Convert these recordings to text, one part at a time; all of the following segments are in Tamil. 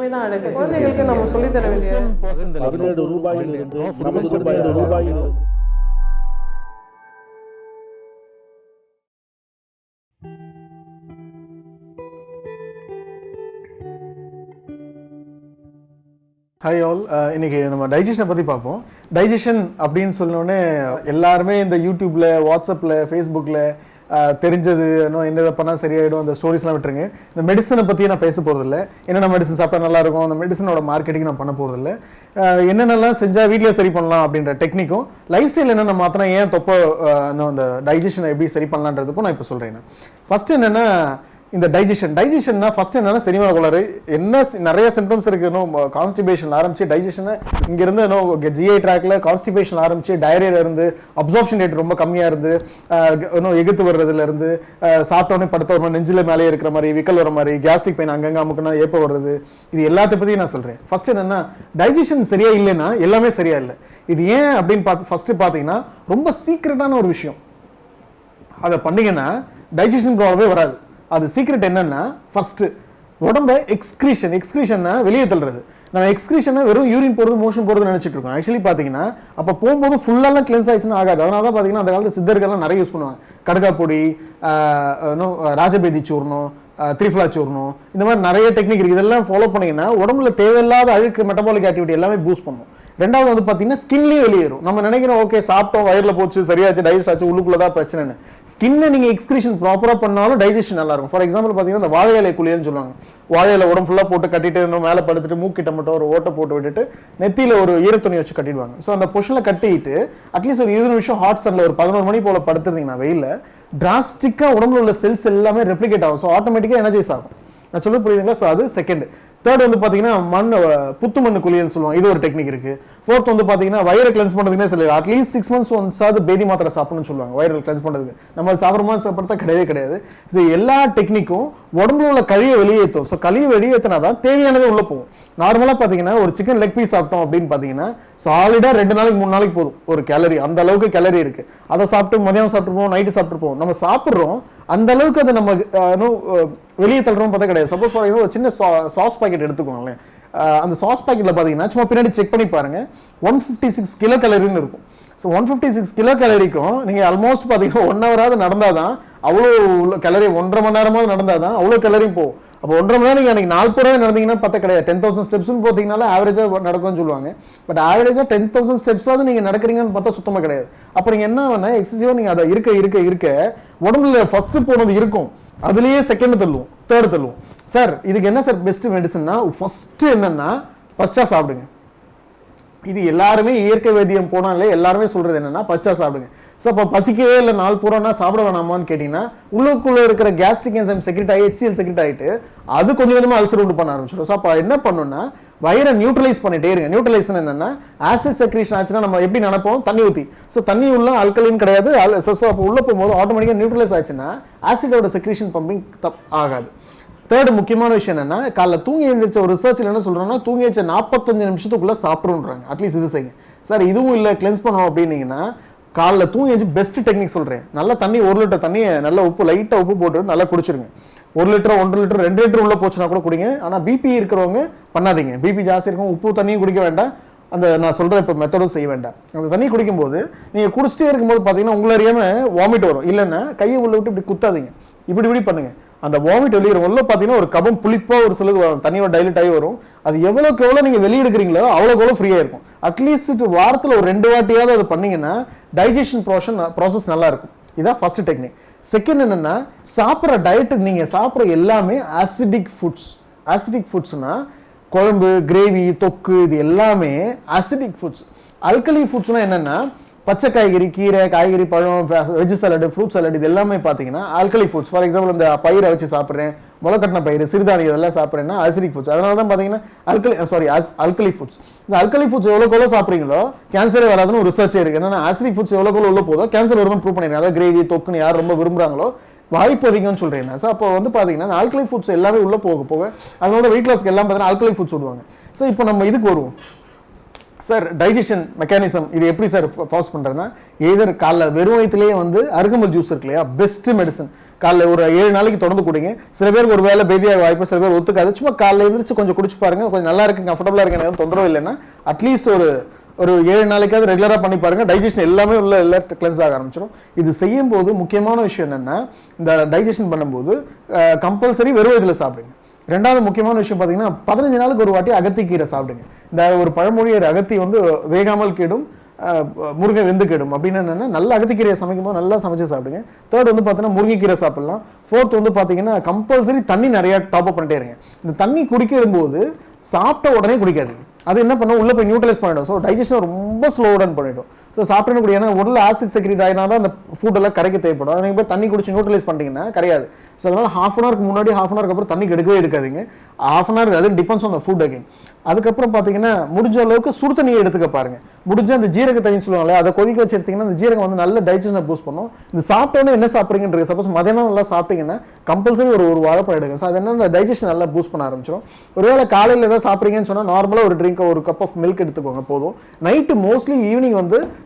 எல்லாமே தான் அடைப்பு. குழந்தைகளுக்கு நம்ம சொல்லித்தர வேண்டிய 17 ரூபாயிலிருந்து 17 ரூபாயிலிருந்து ஹாய் ஆல், இன்றைக்கி நம்ம டைஜஷனை பற்றி பார்ப்போம். டைஜஷன் அப்படின்னு சொன்னோடனே எல்லாருமே இந்த யூடியூப்பில், வாட்ஸ்அப்பில், ஃபேஸ்புக்கில் தெரிஞ்சது இன்னும் என்ன பண்ணால் சரியாயிடும் அந்த ஸ்டோரிஸ்லாம் விட்டுருங்க. இந்த மெடிசனை பற்றி நான் பேச போகிறதில்ல. என்னென்ன மெடிசன் சாப்பிட்டா நல்லாயிருக்கும், அந்த மெடிசனோட மார்க்கெட்டிங் நான் பண்ண போகிறதில்ல. என்னென்னலாம் செஞ்சால் வீட்டில் சரி பண்ணலாம் அப்படின்ற டெக்னிக்கும், லைஃப் ஸ்டைல் என்னென்ன மாற்றினா ஏன் தொப்பை அந்த டைஜஷனை எப்படி சரி பண்ணலான்றதுக்கும் நான் இப்போ சொல்கிறேன். ஃபஸ்ட்டு என்னென்னா, இந்த டைஜஷன்னா ஃபர்ஸ்ட் என்னன்னா செரிமான கோளாறு. என்ன நிறைய சிம்டம்ஸ் இருக்கு. கான்ஸ்டிபேஷன் ஆரம்பிச்சு டைஜஷனை இங்கிருந்து ஜிஐ ட்ராக்ல கான்ஸ்டிபேஷன் ஆரம்பிச்சு டயரியா இருந்து அப்சார்ப்ஷன் ரேட் ரொம்ப கம்மியா இருந்து எகுத்து வர்றதுல இருந்து சாப்பிட்டோன்னே படுத்த ஒரு நெஞ்சில மேலே இருக்கிற மாதிரி, விக்கல் வர மாதிரி, கேஸ்ட்ரிக் பெயின் அங்கங்க அமுக்குனா ஏப்ப வர்றது, இது எல்லாத்த பத்தி நான் சொல்றேன். ஃபர்ஸ்ட் என்னன்னா, டைஜஷன் சரியா இல்லைன்னா எல்லாமே சரியா இல்லை. இது ஏன் அப்படின்னு பார்த்து ஃபர்ஸ்ட் பாத்தீங்கன்னா ரொம்ப சீக்ரெட்டான ஒரு விஷயம். அதை பண்ணீங்கன்னா டைஜஷன் ப்ராப்ளமே வராது. அது சீக்ரெட் என்னன்னா, ஃபர்ஸ்ட் உடம்ப எக்ஸ்கிரீஷன்னா வெளியே தள்ளுறது. நம்ம எக்ஸ்கிரீஷனை வெறும் யூரின் போகிறது, மோஷன் போகிறது நினைச்சிட்டு இருக்கோம். ஆக்சுவலி பார்த்தீங்கன்னா அப்போ போகும்போது ஃபுல்லாலாம் கிளென்ஸ் ஆயிடுச்சுன்னு ஆகாது. அதனால தான் பார்த்தீங்கன்னா அந்த காலத்தில் சித்தர்கள்லாம் நிறைய யூஸ் பண்ணுவாங்க. கடகா பொடி, ராஜபேதி சூர்ணம், திரிஃபலா சூர்ணம், இந்த மாதிரி நிறைய டெக்னிக் இருக்குது. இதெல்லாம் ஃபாலோ பண்ணிங்கன்னா உடம்புல தேவையில்லாத அழுக்கு, மெட்டபாலிக் ஆக்டிவிட்டி எல்லாமே பூஸ்ட் பண்ணும். ரெண்டாவது வந்து பார்த்தீங்கன்னா ஸ்கின்லேயே வெளியேறும். நம்ம நினைக்கிறோம் ஓகே சாப்பிட்டோம், வயிறில் போச்சு, சரியாச்சு, டைஜஸ்ட் ஆச்சு, உள்ளுக்குள்ளதான் பிரச்சனைன்னு. ஸ்கின்னை நீங்கள் எக்ஸ்கிரீஷன் ப்ராப்பராக பண்ணாலும் டைஜஷன் நல்லா இருக்கும். ஃபார் எக்ஸாம்பிள் பார்த்தீங்கன்னா இந்த வாழை இலை குளியல்னு சொல்லுவாங்க. வாழை இலை உடம்பு ஃபுல்லாக போட்டு கட்டிட்டு இன்னும் மேலே படுத்துட்டு மூக்கிட்ட மட்டும் ஒரு ஓட்டை போட்டு விட்டுட்டு நெத்தியில் ஒரு ஈரத்துணி வச்சு கட்டிடுவாங்க. ஸோ அந்த பொஷனில் கட்டிட்டு அட்லீஸ்ட் ஒரு 20 நிமிஷம் ஹாட் சன்ல ஒரு 11 மணி போல படுத்துருந்தீங்கன்னா வெயில டிராஸ்டிக்காக உடம்புல உள்ள செல்ஸ் எல்லாமே ரெப்ளிகேட் ஆகும். ஸோ ஆட்டோமேட்டிக்காக எனர்ஜைஸ் ஆகும். நான் சொல்ல புரியுதுங்களா? ஸோ அது செகண்ட். தேர்ட் வந்து பார்த்தீங்கன்னா புத்து மண் குளியல்னு சொல்லுவாங்க. இது ஒரு டெக்னிக் இருக்கு. ஃபோர்த் வந்து பார்த்தீங்கன்னா வயிறை கிளென்ஸ் பண்ணுறதுக்குனே சொல்லி அட்லீஸ்ட் 6 months ஒன்ஸாவது பேதி மாத்திரை சாப்பிடணும்னு சொல்லுவாங்க. வயிறு கிளென்ஸ் பண்ணுறதுக்கு நம்ம சாப்பிட்றோமா சாப்பிட்றதா கிடையாது. இது எல்லா டெக்னிக்கும் உடம்புல உள்ள கழியை வெளியேற்றும். ஸோ கழியை வெளியேற்றினா தான் தேவையானதே உள்ள போகும். நார்மலாக பார்த்தீங்கன்னா ஒரு சிக்கன் லெக் பீஸ் சாப்பிட்டோம் அப்படின்னு பார்த்தீங்கன்னா சாலிடாக 2 நாளைக்கு 3 நாளைக்கு போதும் ஒரு கேலரி. அந்த அளவுக்கு கேலரி இருக்கு. அதை சாப்பிட்டு மதியானம் சாப்பிட்டுருப்போம், நைட்டு சாப்பிட்டுருப்போம். நம்ம சாப்பிட்றோம் அந்த அளவுக்கு அதை நம்ம வெளியே தள்ளுறோம் பார்த்தா கிடையாது. சப்போஸ் பார்த்தீங்கன்னா ஒரு சின்ன சாஸ் பாக்கெட் எடுத்துக்கோங்களேன். அந்த சாஸ் பாக்கெட்ல பார்த்தீங்கன்னா சும்மா பின்னாடி செக் பண்ணி பாருங்க, 156 கிலோ கேலரின்னு இருக்கும். ஸோ 156 கிலோ கேலரிக்கும் நீங்கள் ஆல்மோஸ்ட் பார்த்தீங்கன்னா 1 ஹவராவது நடந்தாதான் அவ்வளோ கேலரி, 1.5 மணி நேரமாவது நடந்தாதான் அவ்வளோ கேலரியும் போகும். அப்போ 1.5 மணி நேரம் நீங்கள் அன்றைக்கி 4 ரூபாய் நடந்தீங்கன்னா பார்த்தா கிடையாது. 10,000 ஸ்டெப்ஸ்னு பார்த்தீங்கன்னா ஆவரேஜாக நடக்கும்னு சொல்லுவாங்க. பட் ஆவரேஜாக 10,000 ஸ்டெப்ஸாவது நீங்கள் நடக்கிறீங்கன்னு பார்த்தா சுத்தமாக கிடையாது. அப்போ நீங்கள் என்ன வேணா எக்ஸசிவாக நீங்கள் அதை இருக்க உடம்புல ஃபர்ஸ்ட் போனது இருக்கும், அதுலேயே செகண்ட் தள்ளுவோம், தேர்ட் தள்ளுவோம். சார் இதுக்கு என்ன சார் பெஸ்ட் மெடிசன்னா, ஃபர்ஸ்ட் என்னன்னா பச்சா சாப்பிடுங்க. இது எல்லாருமே இயற்கை வைத்தியம் போனாலே எல்லாருமே சொல்றது என்னன்னா பச்சா சாப்பிடுங்க. ஸோ அப்போ பசிக்கவே இல்லை நாள் பூரானா சாப்பிட வேணாமான்னு கேட்டீங்கன்னா உள்ளுக்குள்ள இருக்கிற கேஸ்ட்ரிக் என்சைம் செக்ரெட் ஆகி HCl செக்ரெட் ஆகிட்டு அது கொஞ்சம் கொஞ்சமாக அல்சர் உண்டு பண்ண ஆரம்பிச்சிடும். ஸோ அப்போ என்ன பண்ணணும்னா வயிறை நியூட்ரலைஸ் பண்ணிட்டே இருங்க. நியூட்ரலைசேஷன் என்னன்னா ஆசிட் செக்ரேஷன் ஆச்சுன்னா நம்ம எப்படி நினைப்போம், தண்ணி ஊற்றி. ஸோ தண்ணி உள்ள ஆல்கலைன் கிடையாது. ஸோ அப்போ உள்ள போகும்போது ஆட்டோமேட்டிக்காக நியூட்ரலைஸ் ஆச்சுன்னா ஆசிடோட செக்ரேஷன் பம்பிங் ஆகாது. தேர்ட் முக்கியமான விஷயம் என்னன்னா, காலைல தூங்கி எழுந்திரிச்ச ஒரு ரிசர்ச்சில் என்ன சொல்றோம்னா, தூங்கி எழுச்ச 45 நிமிஷத்துக்குள்ள சாப்பிடுன்றாங்க. அட்லீஸ்ட் இது செய்யுங்க. சார் இதுவும் இல்லை கிளென்ஸ் பண்ணணும் அப்படின்னீங்கன்னா காலைல தூங்கி எழுந்து பெஸ்ட் டெக்னிக் சொல்றேன். நல்ல தண்ணி 1 லிட்டர் தண்ணியை நல்ல உப்பு லைட்டாக உப்பு போட்டு நல்லா குடிச்சிருங்க. 1 லிட்டர் 1.5 லிட்டர் 2 லிட்டர் உள்ள போச்சுன்னா கூட குடிங்க. ஆனால் பிபி இருக்கிறவங்க பண்ணாதீங்க. பிபி ஜாஸ்தி இருக்கும், உப்பு தண்ணியும் குடிக்க வேண்டாம். அந்த நான் சொல்ற இப்போ மெத்தடும் செய்ய வேண்டாம். அந்த தண்ணி குடிக்கும்போது நீங்கள் குடிச்சிட்டே இருக்கும்போது பார்த்தீங்கன்னா உங்களை அறியாமல் வாமிட் வரும். இல்லைன்னா கையை உள்ள விட்டு இப்படி குத்தாதீங்க, இப்படி பண்ணுங்க. அந்த வாமிட் வெளியிடும் உள்ள பார்த்தீங்கன்னா ஒரு கபம் புளிப்பாக ஒரு சிலது வரும், தண்ணியோட டைலட் ஆகி வரும். அது எவ்வளோக்கு எவ்வளோ நீங்கள் வெளியெடுக்கிறீங்களோ அவ்வளோக்கு எவ்வளோ ஃப்ரீயாக இருக்கும். அட்லீஸ்ட் வாரத்தில் ஒரு 2 வாட்டியாவது அது பண்ணீங்கன்னா டைஜஷன் ப்ராசஸ் நல்லா இருக்கும். இதான் ஃபர்ஸ்ட் டெக்னிக். செகண்ட் என்னன்னா, சாப்பிட்ற டயட்டு நீங்கள் சாப்பிட்ற எல்லாமே ஆசிடிக் ஃபுட்ஸ்னா குழம்பு, கிரேவி, தொக்கு, இது எல்லாமே ஆசிடிக் ஃபுட்ஸ். அல்கலி ஃபுட்ஸ்னா என்னன்னா பச்சை காய்கறி, கீரை, காய்கறி, பழம், வெஜ் சாலடு, ஃப்ரூட் சாலட், இது எல்லாமே பார்த்தீங்கன்னா ஆல்கலி ஃபுட்ஸ். ஃபார் எக்ஸாம்பிள் இந்த பயிரை வச்சு சாப்பிட்றேன், முளைக்கட்டின பயிர், சிறுதானியம் இதெல்லாம் சாப்பிட்றேன்னா ஆசிடிக் ஃபுட்ஸ். அதனால தான் பார்த்தீங்கன்னா அல்கலி ஃபுட்ஸ். இந்த அல்கலி ஃபுட்ஸ் எவ்வளோ சாப்பிட்றீங்களோ கேன்சரே வராதுன்னு ஒரு ரிசர்ச்சே இருக்கு. என்னன்னா ஆசிடிக் ஃபுட்ஸ் எவ்வளோ உள்ள போதோ கேன்சர் வருதுன்னு ப்ரூவ் பண்ணிடுறேன். அதாவது கிரேவி, தொக்குன்னு யார் ரொம்ப விரும்புறாங்களோ வாய்ப்பு அதிகம்னு சொல்றேன். ஸோ அப்போ வந்து பார்த்தீங்கன்னா ஆல்கலி ஃபுட்ஸ் எல்லாமே உள்ள போக அதனால தான் வெயிட் லாஸ்க்கு எல்லாம் பார்த்தீங்கன்னா ஆல்கலி ஃபுட்ஸ் விடுவாங்க. ஸோ இப்போ நம்ம இதுக்கு வருவோம். சார் டைஜஷன் மெக்கானிசம் இது எப்படி சார் பாஸ் பண்ணுறதுன்னா, எதர் காலைல வெறும் வயிற்றுலேயே வந்து அருகம்புல் ஜூஸ் இருக்கு இல்லையா, பெஸ்ட் மெடிசன். காலைல ஒரு 7 நாளைக்கு தொடர்ந்து குடிங்க. சில பேருக்கு ஒரு வேளை பேதியாக வாய்ப்பு, சில பேர் ஒத்துக்காது. சும்மா காலைல எழுந்திரிச்சு கொஞ்சம் குடிச்சு பாருங்க, கொஞ்சம் நல்லா இருக்கு, கம்ஃபர்டபுளாக இருக்கு, எனக்கு தொந்தரவு இல்லைன்னா அட்லீஸ்ட் ஒரு 7 நாளைக்காவது ரெகுலராக பண்ணி பாருங்க. டைஜஷன் எல்லாமே உள்ள கிளென்ஸ் ஆக ஆரம்பிச்சிடும். இது செய்யும் போது முக்கியமான விஷயம் என்னன்னா, இந்த டைஜஷன் பண்ணும்போது கம்பல்சரி வெறும் இதில் சாப்பிடுங்க. ரெண்டாவது முக்கியமான விஷயம் பார்த்தீங்கன்னா 15 நாளுக்கு ஒரு வாட்டி அகத்திக்கீரை சாப்பிடுங்க. இந்த ஒரு பழமொழி, அகத்தி வேகாமல் கெடும், முருங்கை வெந்து கெடும் அப்படின்னு என்னன்னா, நல்ல அகத்திக்கீரையை சமைக்கும் போது நல்லா சமைச்சு சாப்பிடுங்க. தேர்ட் பார்த்தீங்கன்னா முருங்கைக்கீரை சாப்பிடலாம். ஃபோர்த் பார்த்தீங்கன்னா கம்பல்சரி தண்ணி நிறைய டாப் அப் பண்ணிட்டே இருங்க. இந்த தண்ணி குடிக்கும் போது சாப்பிட்ட உடனே குடிக்காதீங்க. அது என்ன பண்ணும், உள்ள போய் நியூட்ரலைஸ் பண்ணிடும். ஸோ டைஜஷன் ரொம்ப ஸ்லோ டவுன் பண்ணிடும். ஸோ சாப்பிட்டே கூடிய ஏன்னா உடல் ஆசிட் செக்ரேட் ஆகினா தான் அந்த ஃபுட்டெல்லாம் கரைக்க தேவைப்படும். அதை நீங்கள் போய் தண்ணி குடிச்சு நியூட்ரலைஸ் பண்ணிட்டீங்கன்னா கரையாது. ஸோ அதனால் ஹாஃப் அன் ஹவருக்கு முன்னாடி ஹாஃப் அன் ஹவருக்கு அப்புறம் தண்ணி எடுக்காதீங்க. ஹாஃப் அன் ஹவர், அது depends on the food again. அதுக்கப்புறம் பார்த்தீங்கன்னா முடிஞ்ச அளவுக்கு சுடு தண்ணியை எடுத்துக்க பாருங்க. முடிஞ்ச அந்த ஜீரக தண்ணின்னு சொல்லுவாங்களே, அதை கொதிக்க வச்சு எடுத்தீங்கன்னா அந்த ஜீரகம் நல்ல டைஜஷனை பூஸ்ட் பண்ணும். இந்த சாப்பிட்டோன்னே என்ன சாப்பிட்றீங்கன்றது, சப்போஸ் மதியானம் நல்லா சாப்பிட்டீங்கன்னா கம்பல்சரி ஒரு வாழைப்பழம் எடுங்க. ஸோ அது என்ன, டைஜஷன் நல்லா பூஸ்ட் பண்ண ஆரம்பிச்சிடும். ஒருவேளை காலையில் ஏதாவது சாப்பிட்றீங்கன்னு சொன்னால் நார்மலாக ஒரு ட்ரிங்க், ஒரு கப் ஆஃப் மில்க் எடுத்துக்கோங்க போதும். Night mostly evening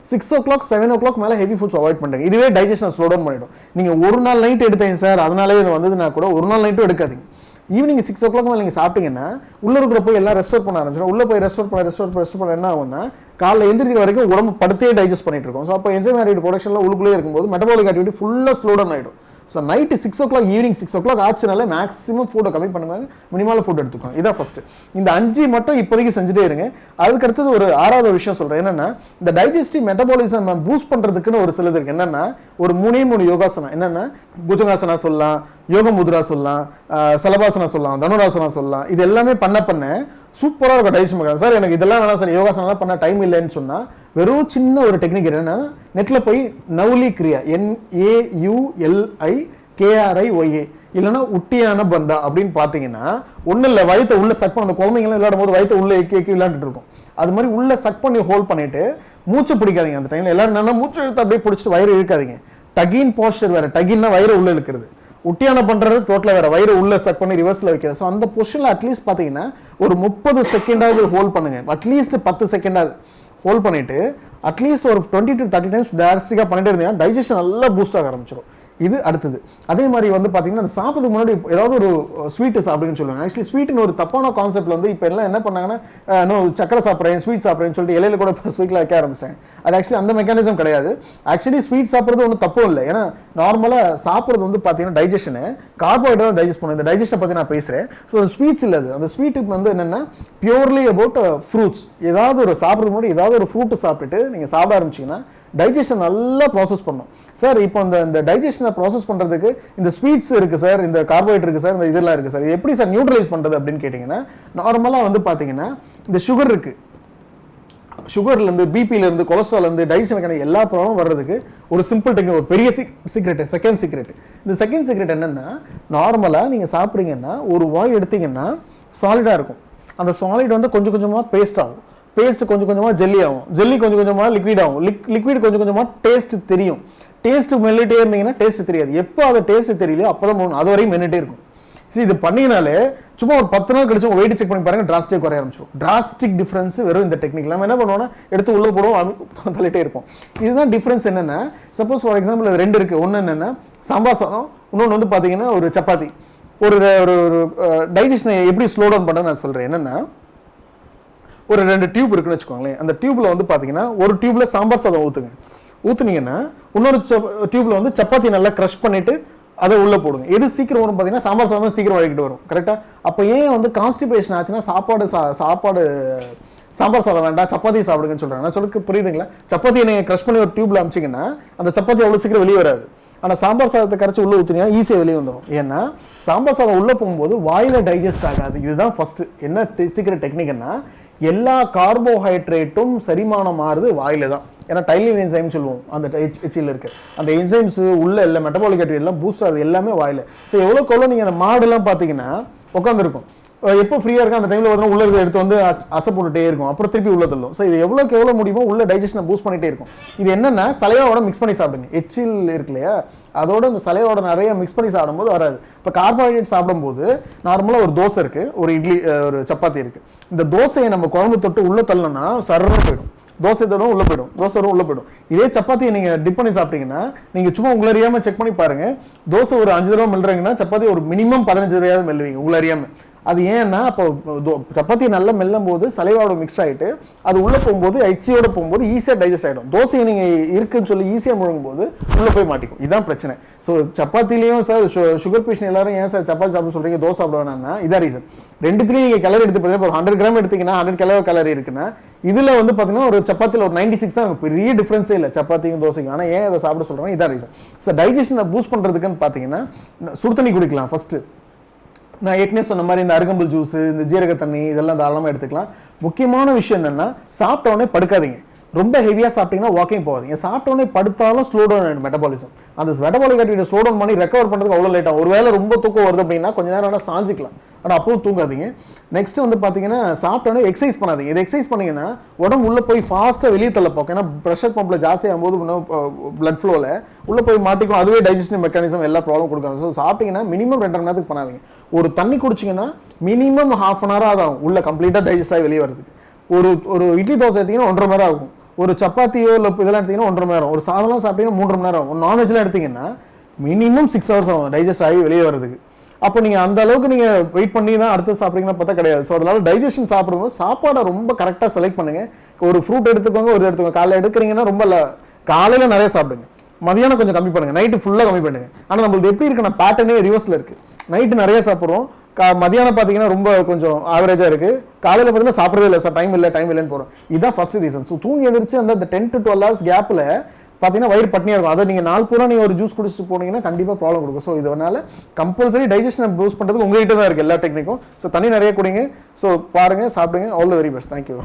6 o'clock 7 o'clock மேலே ஹெவி ஃபுட்ஸ் அவாய்ட் பண்ணுங்க. இதுவே டைஜஷனை ஸ்லோ டவுன் பண்ணிடும். நீங்கள் ஒரு நாள் நைட் எடுத்தீங்க சார் அதனாலே இது வந்ததுன்னா கூட ஒரு நாள் நைட்டும் எடுக்காதீங்க. ஈவினிங் 6 o'clock மேலே நீங்கள் சாப்பிட்டீங்கன்னா உள்ள இருக்கிற போய் எல்லாம் ரெஸ்டோர் பண்ண ஆரம்பிச்சிடும். உள்ள போய் ரெஸ்டோர் பண்ண என்ன ஆகும்னா, காலைல எந்திரிக்கிற வரைக்கும் உடம்பு படுத்தே டைஜஸ்ட் பண்ணிட்டு இருக்கும். ஸோ அப்போ என்சைம் ஆக்டிவிட்டி ப்ரொடக்ஷன்ல உள்ளுக்குள்ளே இருக்கும்போது மெட்டபாலிக் ஆக்டிவிட்டி ஃபுல்லாக ஸ்லோ டவுன் ஆகிடும். So night 6 o'clock, evening 6 o'clock ஆச்சுனாலே மேக்ஸிமம் ஃபுட்டை கம்மி பண்ணுங்க, மினிமலாக ஃபுட் எடுத்துக்கோங்க. இதான் ஃபர்ஸ்ட். இந்த 5 மட்டும் இப்போதைக்கு செஞ்சுட்டே இருங்க. அதுக்கு அடுத்தது ஒரு 6வது விஷயம் சொல்கிறேன். என்னன்னா, இந்த டைஜஸ்டிவ் மெட்டபாலிசம் பூஸ்ட் பண்ணுறதுக்குன்னு ஒரு சிலது இருக்கு. என்னன்னா, ஒரு 3 யோகாசனம். என்னன்னா, புஜங்காசனா சொல்லலாம், யோக முத்ரா சொல்லலாம், சலபாசனா சொல்லலாம், தனுராசனா சொல்லலாம். இது எல்லாமே பண்ண சூப்பராக இருக்கும் டைஜஷன் பண்ணுறாங்க. சார் எனக்கு இதெல்லாம் வேணாம் சார், யோகாசனம்லாம் பண்ண டைம் இல்லைன்னு சொன்னால் வெறும் சின்ன ஒரு டெக்னிக் என்னன்னா, நெட்டில் போய் நவுலி கிரியா, NAULIKRIYA இல்லைன்னா உட்டியான பந்தா அப்படின்னு பார்த்தீங்கன்னா, ஒன்றும் இல்லை, வயிற்றை உள்ள சக் பண்ண, அந்த குழந்தைங்களாம் விளையாடும் போது வயிற்றை உள்ள எக்கி விளையாண்டுட்டு இருக்கும். அது மாதிரி உள்ள சக் பண்ணி ஹோல்ட் பண்ணிட்டு மூச்சு பிடிக்காதீங்க. அந்த டைம்ல எல்லாரும் என்னன்னா மூச்சு இழுத்து அப்படியே பிடிச்சிட்டு வயிறு இழுக்காதீங்க. டகின் போஸ்டர் வேற, டகின்னா வயிறு உள்ள இருக்கிறது, உட்டியான பண்றது டோட்டலா வேற, வயிறு உள்ள சக் பண்ணி ரிவர்ஸ்ல வைக்கிறது. ஸோ அந்த பொசிஷன்ல அட்லீஸ்ட் பார்த்தீங்கன்னா ஒரு 30 செகண்டாவது ஹோல்ட் பண்ணுங்க. அட்லீஸ்ட் 10 செகண்டாவது ஹோல்ட் பண்ணிட்டு அட்லீஸ்ட் ஒரு 20 to 30 டைம்ஸ் டைரக்டாக பண்ணிட்டே இருந்தீங்கன்னா டைஜஷன் நல்லா பூஸ்ட் ஆக ஆரம்பிச்சிடும். இது அடுத்தது. அதே மாதிரி பார்த்தீங்கன்னா, அந்த சாப்பிட்றதுக்கு முன்னாடி ஏதாவது ஒரு ஸ்வீட்டு சாப்பிடுங்கன்னு சொல்லுவாங்க. ஆக்சுவலி ஸ்வீட்னு ஒரு தப்பான கான்செப்ட் இப்போ எல்லாம் என்ன பண்ணாங்கன்னா, சக்கரை சாப்பிட்றேன், ஸ்வீட் சாப்பிட்றேன்னு சொல்லிட்டு இலையில கூட ஸ்வீட்டில் வைக்க ஆரம்பிச்சிட்டாங்க. அது ஆக்சுவலி அந்த மெக்கானிசம் கிடையாது. ஆக்சுவலி ஸ்வீட் சாப்பிட்றது ஒன்றும் தப்பும் இல்லை. ஏன்னா நார்மலாக சாப்பிட்றது பார்த்தீங்கன்னா டைஜஷனு கார்போஹைட்ரேட் தான் டைஜஸ்ட் பண்ணும். இந்த டைஜஷனை பற்றி நான் பேசுகிறேன். ஸோ ஸ்வீட்ஸ் இல்லை, அது அந்த ஸ்வீட்டுக்கு என்னென்னா பியூர்லி அபவுட் ஃப்ரூட்ஸ். ஏதாவது ஒரு சாப்பிட்றதுக்கு முன்னாடி ஏதாவது ஒரு ஃப்ரூட்டு சாப்பிட்டுட்டு நீங்கள் சாப்பிட ஆரம்பிச்சிங்கன்னா டைஜஷன் நல்லா ப்ராசஸ் பண்ணும். சார் இப்போ இந்த டைஜஷனை ப்ராசஸ் பண்ணுறதுக்கு இந்த ஸ்வீட்ஸ் இருக்குது சார், இந்த கார்போஹைட்ரேட் இருக்குது சார், இந்த இதெல்லாம் இருக்குது சார், இது எப்படி சார் நியூட்ரலைஸ் பண்ணுறது அப்படின்னு கேட்டிங்கன்னா, நார்மலாக பார்த்தீங்கன்னா இந்த சுகர் இருக்குது, சுகர்லேருந்து, பிபிலேருந்து, கொலஸ்ட்ரால்லேருந்து, டைஜஷனுக்கான எல்லா ப்ராப்ளமும் வர்றதுக்கு ஒரு சிம்பிள் டெக்னிக், ஒரு பெரிய சீக்ரெட், செகண்ட் சீக்ரெட். இந்த செகண்ட் சீக்ரெட் என்னென்னா, நார்மலாக நீங்கள் சாப்பிட்றீங்கன்னா ஒரு வாய் எடுத்தீங்கன்னா சாலிடாக இருக்கும். அந்த சாலிட் கொஞ்சம் கொஞ்சமாக பேஸ்ட் ஆகும், பேஸ்ட் கொஞ்சம் கொஞ்சமாக ஜெல்லி ஆகும், ஜெல்லி கொஞ்சம் கொஞ்சமாக லிக்விட் ஆகும், லிக்விட் கொஞ்சம் கொஞ்சமாக டேஸ்ட் தெரியும். டேஸ்ட் மெல்லிட்டே இருந்தீங்கன்னா டேஸ்ட் தெரியாது. எப்போ அதை டேஸ்ட் தெரியலையோ அப்போ தான் அது வரையும் மென்னிட்டே இருக்கும். சரி, இது பண்ணினாலே சும்மா ஒரு 10 நாள் கழிச்சு உங்கள் வெயிட் செக் பண்ணி பாருங்க, டிராஸ்டிக் குறைய ஆரம்பிச்சிடும். டிராஸ்டிக் டிஃபரன்ஸ் வெறும் இந்த டெக்னிக். நம்ம என்ன பண்ணுவோம்னா, எடுத்து உள்ள போடுவோம், தள்ளிட்டே இருப்போம். இதுதான் டிஃபரன்ஸ். என்னென்னா, சப்போஸ் ஃபார் எக்ஸாம்பிள் அது 2 இருக்குது. ஒன்று என்னென்னா சாம்பார் சாதம், இன்னொன்று பார்த்தீங்கன்னா ஒரு சப்பாத்தி. ஒரு டைஜஷனை எப்படி ஸ்லோ டவுன் பண்ண நான் சொல்கிறேன். என்னென்னா, ஒரு 2 டியூப் இருக்குன்னு வச்சுக்கோங்களேன். அந்த டியூப்ல பார்த்தீங்கன்னா ஒரு டியூப்ல சாம்பார் சாதம் ஊற்றுனீங்கன்னா இன்னொரு டியூப்ல சப்பாத்தி நல்லா க்ரஷ் பண்ணிட்டு அதை உள்ள போடுங்க. எது சீக்கிரம் வரும் பார்த்தீங்கன்னா சாம்பார் சாதம் சீக்கிரம் வழிக்கிட்டு வரும். கரெக்டாக? அப்போ ஏன் கான்ஸ்டிபேஷன் ஆச்சுன்னா, சாப்பாடு சாம்பார் சாதம் வேண்டாம் சப்பாத்தி சாப்பிடுங்கன்னு சொல்கிறாங்க. நான் சொல்லுக்கு புரியுதுங்களா? சப்பாத்தியை நீங்கள் க்ரஷ் பண்ணி ஒரு டியூப்ல அமிச்சிங்கன்னா அந்த சப்பாத்தி அவ்வளோ சீக்கிரம் வெளியே வராது. ஆனால் சாம்பார் சாதத்தை கரைச்சி உள்ளே ஊற்றினீங்கன்னா ஈஸியாக வெளியே வந்துடும். ஏன்னா சாம்பார் சாதம் உள்ளே போகும்போது வாயில் டைஜஸ்ட் ஆகாது. இதுதான் ஃபர்ஸ்ட் என்ன சீக்கிரம் டெக்னிக்னா, எல்லா கார்போஹைட்ரேட்டும் செரிமானம் ஆறுது வாயில தான். ஏன்னா டைலின் என்சைம் சொல்லுவோம், அந்த எச்சில் இருக்கு. அந்த என்சைம்ஸ் உள்ள எல்லாம் மெட்டபாலிக் ஆக்டிவிட்டி எல்லாம் பூஸ்ட் ஆகுது எல்லாமே வாயில. ஸோ எவ்வளோக்கு எவ்வளோ நீங்கள் அந்த மாடுலாம் பார்த்தீங்கன்னா உட்காந்துருக்கும், எப்போ ஃப்ரீயாக இருக்கும் அந்த டைமில் வந்து உள்ள எடுத்து அசை போட்டுட்டே இருக்கும், அப்புறம் திருப்பி உள்ள தள்ளும். ஸோ இது எவ்வளோக்கு எவ்வளோ முடியுமோ உள்ள டைஜஷனை பூஸ்ட் பண்ணிட்டே இருக்கும். இது என்னன்னா சலையோட மிக்ஸ் பண்ணி சாப்பிடுங்க. எச்சில் இருக்கு இல்லையா, அதோட இந்த சலையோட நிறைய மிக்ஸ் பண்ணி சாப்பிடும்போது வராது. இப்போ கார்போஹைட்ரேட் சாப்பிடும்போது நார்மலாக ஒரு தோசை இருக்கு, ஒரு இட்லி, ஒரு சப்பாத்தி இருக்கு. இந்த தோசையை நம்ம குழம்பு தொட்டு உள்ள தள்ளணும்னா சர்றன்னு போயிடும். தோசை தடவை உள்ள போயிடும், தோசை தடவை உள்ள போயிடும். இதே சப்பாத்தியை நீங்க டிப் பண்ணி சாப்பிட்டீங்கன்னா நீங்க சும்மா உங்களை அறியாம செக் பண்ணி பாருங்க, தோசை ஒரு 5 தடவை மெல்றீங்கன்னா சப்பாத்தி ஒரு மினிமம் 15 தடவையாவது மெல்லுவீங்க உங்களை அறியாம. அது ஏன்னா அப்போ சப்பாத்தியை நல்லா மெல்லும் போது சலைவாவோட மிக்ஸ் ஆகிட்டு அது உள்ளே போகும்போது எச்சியோட போகும்போது ஈஸியாக டைஜஸ்ட் ஆகிடும். தோசையை நீங்கள் இருக்குன்னு சொல்லி ஈஸியாக முழுங்கும் போது உள்ளே போய் மாட்டிக்கும். இதுதான் பிரச்சனை. ஸோ சப்பாத்திலையும் சார் சுகர் பேஷண்ட் எல்லாரும் ஏன் சார் சப்பாத்தி சாப்பிட சொல்கிறீங்க, தோசை சாப்பிட வேணாம்னா இதான் ரீசன். ரெண்டுத்துலையும் நீங்கள் கலர் எடுத்து பார்த்தீங்கன்னா 100 கிராம் எடுத்தீங்கன்னா 100 கலரி இருக்குன்னா இதில் வந்து பார்த்தீங்கன்னா ஒரு சப்பாத்தியில் ஒரு 96 தான் இருக்கும், பெரிய டிஃப்ரென்ஸே இல்லை சப்பாத்திக்கும் தோசைக்கும். ஆனால் ஏன் அதை சாப்பிட சொல்கிறாங்க, இதான் ரீசன். ஸோ டைஜஷனை பூஸ்ட் பண்ணுறதுக்குன்னு பார்த்தீங்கன்னா சுடு தண்ணி குடிக்கலாம் ஃபஸ்ட்டு. நான் ஏற்கனவே சொன்ன மாதிரி இந்த அருகம்புல் ஜூஸ், இந்த ஜீரக தண்ணி இதெல்லாம் தாராளமாக எடுத்துக்கலாம். முக்கியமான விஷயம் என்னென்னா சாப்பிட்ட உடனே படுக்காதீங்க. ரொம்ப ஹெவியாக சாப்பிட்டீங்கன்னா வாக்கிங் போகாதீங்க. சாப்பிட்ட உடனே படுத்தாலும் ஸ்லோ டவுன் ஆகிடும் மெட்டபாலிசம். அந்த மெட்டபாலிக் ஆக்டிவிட்டி ஸ்லோ டவுன் பண்ணி ரெக்கவர் பண்ணுறதுக்கு அவ்வளோ லேட் ஆகும். ஒரு வேளை ரொம்ப தூக்கம் வருது அப்படின்னா கொஞ்ச நேரம் வேணால் சாஞ்சிக்கலாம், ஆனால் அப்பவும் தூங்காதீங்க. நெக்ஸ்ட் வந்து பார்த்தீங்கன்னா சாப்பிட்டோன்னே எக்ஸசைஸ் பண்ணாதீங்க. இது எக்ஸசைஸ் பண்ணீங்கன்னா உடம்பு உள்ளே போய் ஃபாஸ்ட்டாக வெளியே தள்ள பார்க்கும். ஏன்னா ப்ரெஷர் பம்பில் ஜாஸ்தியாகும் போது பிளட் ஃப்ளோவில் உள்ளே போய் மாட்டிக்கும். அதுவே டைஜஷன் மெக்கானிசம் எல்லா ப்ராப்ளம் கொடுக்காங்க. ஸோ சாப்பிட்டீங்கன்னா மினிமம் 2.5 மணி நேரத்துக்கு பண்ணாதீங்க. ஒரு தண்ணி குடிச்சிங்கன்னா மினிமம் ½ மணி நேரம் ஆகும் உள்ள கம்ப்ளீட்டாக டைஜஸ்ட் ஆகி வெளியே வரதுக்கு. ஒரு இட்லி தோசை எடுத்தீங்கன்னா 1.5 மணி நேரம் ஆகும். ஒரு சப்பாத்தியோ இல்லை இதெல்லாம் எடுத்தீங்கன்னா 1.5 மணி நேரம். ஒரு சாதம்லாம் சாப்பிட்டீங்கன்னா 3.5 மணி நேரம் ஆகும். நான்வெஜ்லாம் எடுத்தீங்கன்னா மினிமம் 6 ஹவர்ஸ் ஆகும் டைஜஸ்ட் ஆகி வெளியே வரதுக்கு. அப்போ நீங்கள் அந்த அளவுக்கு நீங்கள் வெயிட் பண்ணி தான் அடுத்து சாப்பிட்றீங்கன்னா பார்த்தா கிடையாது. ஸோ அதனால டைஜஷன் சாப்பிடும்போது சாப்பாடை ரொம்ப கரெக்டாக செலக்ட் பண்ணுங்க. ஒரு ஃப்ரூட் எடுத்துக்கோங்க, ஒரு எடுத்துக்கோங்க. காலையில் எடுக்கிறீங்கன்னா ரொம்ப காலையில் நிறைய சாப்பிடுங்க, மதியானம் கொஞ்சம் கம்மி பண்ணுங்க, நைட்டு ஃபுல்லாக கம்மி பண்ணுங்க. ஆனால் நம்மளுக்கு எப்படி இருக்குன்னா பேட்டர்னே ரிவர்ஸில் இருக்குது. நைட்டு நிறைய சாப்பிட்றோம், மதியானம் பார்த்தீங்கன்னா ரொம்ப கொஞ்சம் ஆவரேஜாக இருக்குது. காலையில் பார்த்தீங்கன்னா சாப்பிட்றதே இல்லை சார், டைம் இல்லைன்னு போகிறோம். இதுதான் ஃபர்ஸ்ட் ரீசன். ஸோ தூங்கி எழுந்திரிச்சு அந்த 10 to 12 hours கேப்பில் பார்த்தீங்கன்னா வயிறு பட்னியாக இருக்கும். அதை நீங்கள் நாள் பூரா நீங்கள் ஒரு ஜூஸ் குடிச்சிட்டு போனீங்கன்னா கண்டிப்பாக ப்ராப்ளம் கொடுக்கும். ஸோ இதனால கம்பல்சரி டைஜஷனை பூஸ்ட் பண்ணுறதுக்கு உங்கள்கிட்ட தான் இருக்குது எல்லா டெக்னிக்கும். ஸோ தண்ணி நிறைய குடிங்க. ஸோ பாருங்கள், சாப்பிடுங்க. All the very best. Thank you.